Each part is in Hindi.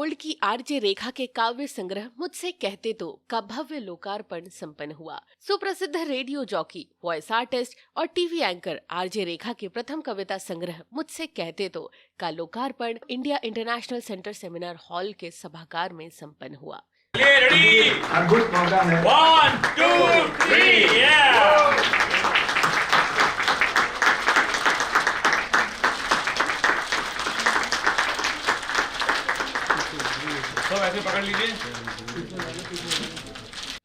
गोल्ड की आरजे रेखा के काव्य संग्रह मुझसे कहते तो का भव्य लोकार्पण संपन्न हुआ। सुप्रसिद्ध रेडियो जॉकी, वॉइस आर्टिस्ट और टीवी एंकर आरजे रेखा के प्रथम कविता संग्रह मुझसे कहते तो का लोकार्पण India international centre seminar hall के सभागार में संपन्न हुआ। अद्भुत मौका है। 1, 2, 3, yeah! तो ऐसे पकड़ लीजिए।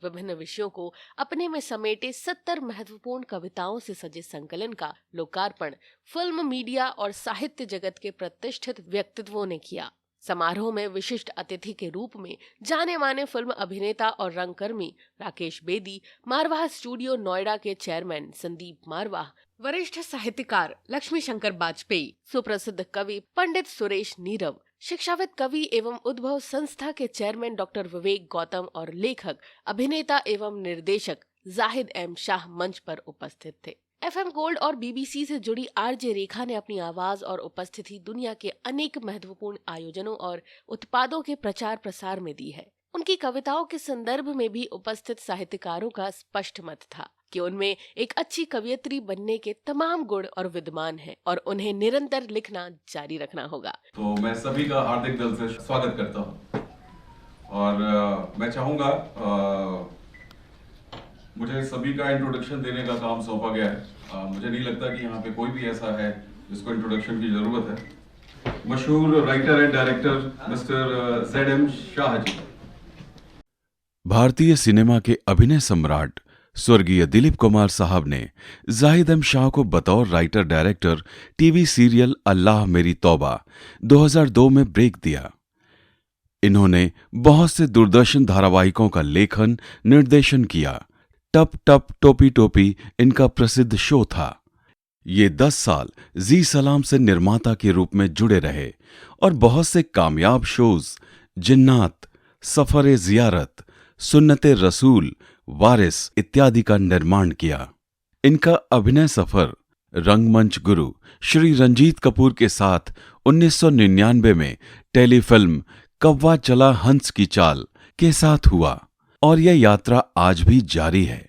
विभिन्न विषयों को अपने में समेटे 70 महत्वपूर्ण कविताओं से सजे संकलन का लोकार्पण फिल्म, मीडिया और साहित्य जगत के प्रतिष्ठित व्यक्तित्वों ने किया। समारोह में विशिष्ट अतिथि के रूप में जाने माने फिल्म अभिनेता और रंगकर्मी राकेश बेदी, मारवाह स्टूडियो नोएडा के चेयरमैन संदीप मारवाह, वरिष्ठ साहित्यकार लक्ष्मी शंकर वाजपेयी, सुप्रसिद्ध कवि पंडित सुरेश नीरव, शिक्षाविद कवि एवं उद्भव संस्था के चेयरमैन डॉक्टर विवेक गौतम और लेखक, अभिनेता एवं निर्देशक जाहिद एम शाह मंच पर उपस्थित थे। एफएम गोल्ड और बीबीसी से जुड़ी आरजे रेखा ने अपनी आवाज और उपस्थिति दुनिया के अनेक महत्वपूर्ण आयोजनों और उत्पादों के प्रचार प्रसार में दी है। उनकी कविताओं के संदर्भ में भी उपस्थित साहित्यकारों का स्पष्ट मत था कि उनमें एक अच्छी कवयित्री बनने के तमाम गुण और विद्यमान हैं और उन्हें निरंतर लिखना जारी रखना होगा। तो मैं सभी का हार्दिक दिल से स्वागत करता हूँ और मैं चाहूँगा मुझे सभी का इंट्रोडक्शन देने का काम सौंपा गया है। मुझे नहीं लगता कि यहाँ पे कोई भी ऐसा है जिसको इंट्रोडक्शन की जरूरत है। मशहूर writer and director mister ZM Shah ji, भारतीय सिनेमा के अभिनय सम्राट स्वर्गीय दिलीप कुमार साहब ने जाहिद एम शाह को बतौर राइटर डायरेक्टर टीवी सीरियल अल्लाह मेरी तौबा 2002 में ब्रेक दिया। इन्होंने बहुत से दूरदर्शन धारावाहिकों का लेखन निर्देशन किया। टप टप टोपी टोपी इनका प्रसिद्ध शो था। ये 10 साल जी सलाम से निर्माता के रूप में जुड़े रहे और बहुत से कामयाब शोज जिन्नात, सफर जियारत, सुन्नते रसूल, वारिस इत्यादि का निर्माण किया। इनका अभिनय सफर रंगमंच गुरु श्री रंजीत कपूर के साथ 1999 में टेलीफिल्म कव्वा चला हंस की चाल के साथ हुआ और यह यात्रा आज भी जारी है।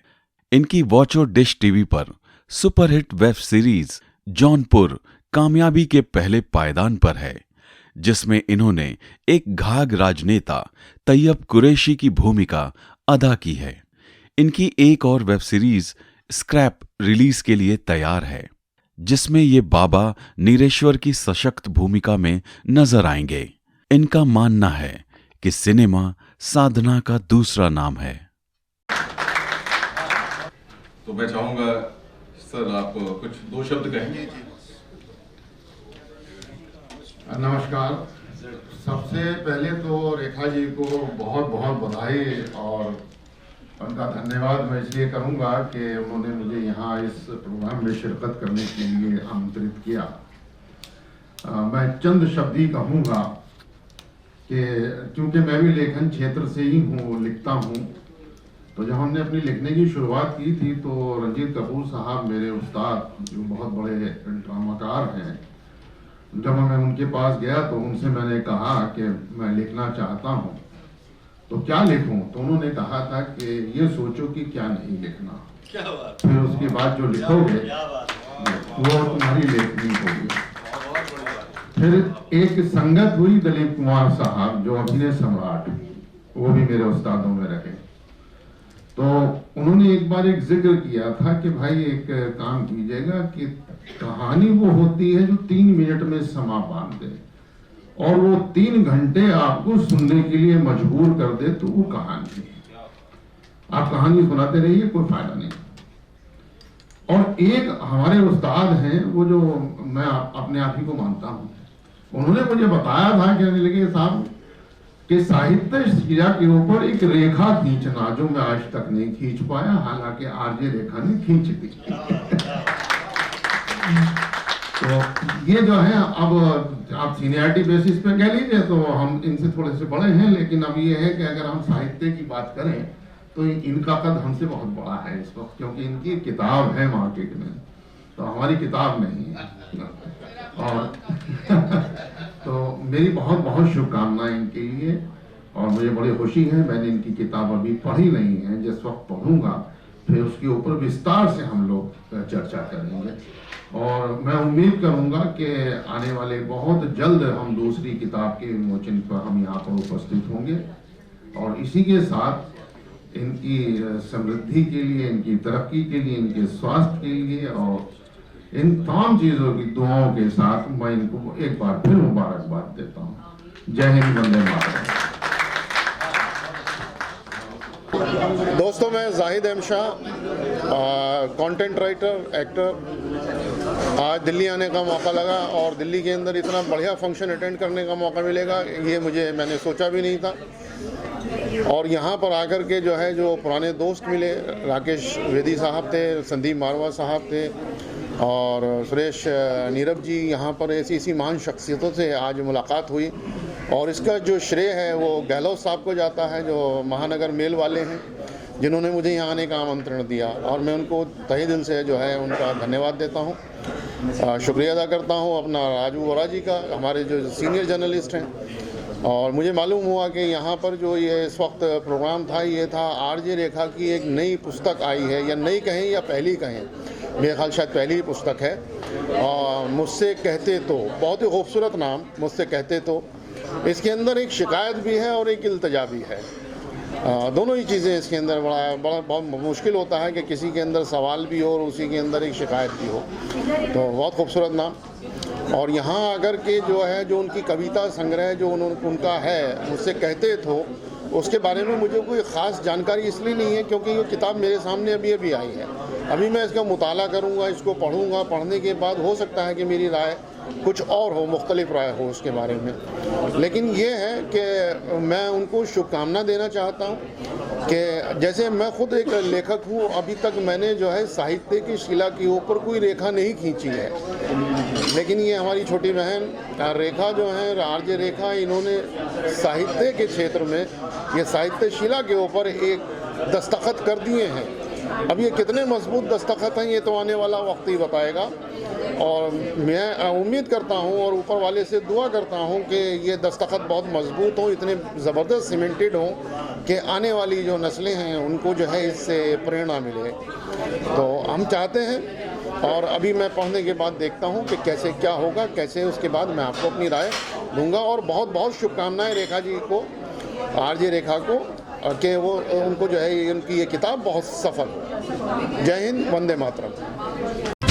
इनकी वॉचो डिश टीवी पर सुपरहिट वेब सीरीज जौनपुर कामयाबी के पहले पायदान पर है, जिसमें इन्होंने एक घाघ राजनेता तैयब कुरैशी की भूमिका अदा की है। इनकी एक और वेब सीरीज स्क्रैप रिलीज के लिए तैयार है, जिसमें ये बाबा नीरेश्वर की सशक्त भूमिका में नजर आएंगे। इनका मानना है कि सिनेमा साधना का दूसरा नाम है। तो मैं चाहूँगा सर आप कुछ 2 शब्द कहेंगे। नमस्कार। सबसे पहले तो रेखा जी को बहुत बहुत बधाई और उनका धन्यवाद मैं इसलिए करूंगा कि उन्होंने मुझे यहाँ इस प्रोग्राम में शिरकत करने के लिए आमंत्रित किया। मैं चंद शब्द ही कहूँगा कि क्योंकि मैं भी लेखन क्षेत्र से ही हूँ, लिखता हूँ, तो जब हमने अपनी लिखने की शुरुआत की थी तो रंजीत कपूर साहब मेरे उस्ताद जो बहुत बड़े ड्रामाकार हैं, जब मैं उनके पास गया तो उनसे मैंने कहा कि मैं लिखना चाहता हूँ तो क्या लिखूं, तो उन्होंने कहा था कि ये सोचो कि क्या नहीं लिखना, क्या बात, फिर उसके बाद जो लिखोगे वो तुम्हारी लेखनी होगी। फिर एक संगत हुई दिलीप कुमार साहब जो अभिनय सम्राट, वो भी मेरे उस्तादों में रहे, तो उन्होंने एक बार एक जिक्र किया था कि भाई एक काम कीजिएगा कि कहानी वो होती है जो 3 मिनट में समा बांध दे और वो 3 घंटे आपको सुनने के लिए मजबूर कर दे, तो वो कहानी है। आप कहानी सुनाते रहिए, कोई फायदा नहीं। और एक हमारे उस्ताद हैं, वो जो मैं अपने आप ही को मानता हूँ, उन्होंने मुझे बताया था कि लगे साहब कि साहित्य शीरा के ऊपर एक रेखा खींचना जो मैं आज तक नहीं खींच पाया, हालांकि आरजे रेखा ने खींच दी। तो ये जो है, अब आप सीनियरिटी बेसिस पे कह लीजिए तो हम इनसे थोड़े से बड़े हैं, लेकिन अब ये है कि अगर हम साहित्य की बात करें तो इनका कद हमसे बहुत बड़ा है इस वक्त, क्योंकि इनकी किताब है मार्केट में, तो हमारी किताब नहीं है। तो मेरी बहुत बहुत शुभकामनाएं इनके लिए, और मुझे बड़ी खुशी है। मैंने इनकी किताब अभी पढ़ी नहीं है, जिस वक्त पढ़ूंगा फिर उसके ऊपर विस्तार से हम लोग चर्चा करेंगे, और मैं उम्मीद करूंगा कि आने वाले बहुत जल्द हम दूसरी किताब के विमोचन पर हम यहाँ पर उपस्थित होंगे, और इसी के साथ इनकी समृद्धि के लिए, इनकी तरक्की के लिए, इनके स्वास्थ्य के लिए और इन तमाम चीज़ों की दुआओं के साथ मैं इनको एक बार फिर मुबारकबाद देता हूँ। जय हिंद, वंदे मातरम। दोस्तों, मैं Zahid M Shah, content writer, actor. आज दिल्ली आने का मौका लगा और दिल्ली के अंदर इतना बढ़िया फंक्शन अटेंड करने का मौका मिलेगा ये मैंने सोचा भी नहीं था। और यहाँ पर आकर के जो पुराने दोस्त मिले, राकेश वेदी साहब थे, संदीप मारवा साहब थे और सुरेश नीरव जी, यहाँ पर ऐसी महान शख्सियतों से आज मुलाकात हुई। और इसका जो श्रेय है वो गहलोत साहब को जाता है, जो महानगर मेल वाले हैं, जिन्होंने मुझे यहाँ आने का आमंत्रण दिया, और मैं उनको तहे दिल से उनका धन्यवाद देता हूँ। शुक्रिया अदा करता हूँ अपना राजू वोरा जी का, हमारे जो सीनियर जर्नलिस्ट हैं। और मुझे मालूम हुआ कि यहाँ पर जो ये इस वक्त प्रोग्राम था, ये था आरजे रेखा की एक नई पुस्तक आई है, या नई कहें या पहली कहें, मेरे ख्याल शायद पहली ही पुस्तक है। मुझसे कहते तो, बहुत ही खूबसूरत नाम, मुझसे कहते तो। इसके अंदर एक शिकायत भी है और एक इल्तजा भी है, दोनों ही चीज़ें इसके अंदर। बहुत मुश्किल होता है कि किसी के अंदर सवाल भी हो और उसी के अंदर एक शिकायत भी हो। तो बहुत खूबसूरत नाम। और यहाँ आकर के जो उनकी कविता संग्रह जो उनका है, मुझसे कहते तो, उसके बारे में मुझे कोई ख़ास जानकारी इसलिए नहीं है क्योंकि ये किताब मेरे सामने अभी आई है। अभी मैं इसका मुताला करूँगा, इसको पढ़ूँगा, पढ़ने के बाद हो सकता है कि मेरी राय कुछ और हो, मुख्तलिफ राय हो उसके बारे में। लेकिन ये है कि मैं उनको शुभकामना देना चाहता हूँ कि जैसे मैं खुद एक लेखक हूँ, अभी तक मैंने साहित्य की शिला के ऊपर कोई रेखा नहीं खींची है, लेकिन ये हमारी छोटी बहन रेखा आरजे रेखा, इन्होंने साहित्य के क्षेत्र में ये साहित्य शिला के ऊपर एक दस्तखत कर दिए हैं। अब ये कितने मजबूत दस्तखत हैं ये तो आने वाला वक्त ही बताएगा, और मैं उम्मीद करता हूँ और ऊपर वाले से दुआ करता हूँ कि ये दस्तखत बहुत मजबूत हों, इतने ज़बरदस्त सीमेंटेड हों कि आने वाली जो नस्लें हैं उनको इससे प्रेरणा मिले। तो हम चाहते हैं, और अभी मैं पढ़ने के बाद देखता हूँ कि कैसे क्या होगा, कैसे उसके बाद मैं आपको अपनी राय दूंगा। और बहुत बहुत शुभकामनाएं रेखा जी को, आरजे रेखा को, कि वो उनको उनकी ये किताब बहुत सफल हो। जय हिंद, वंदे मातरम।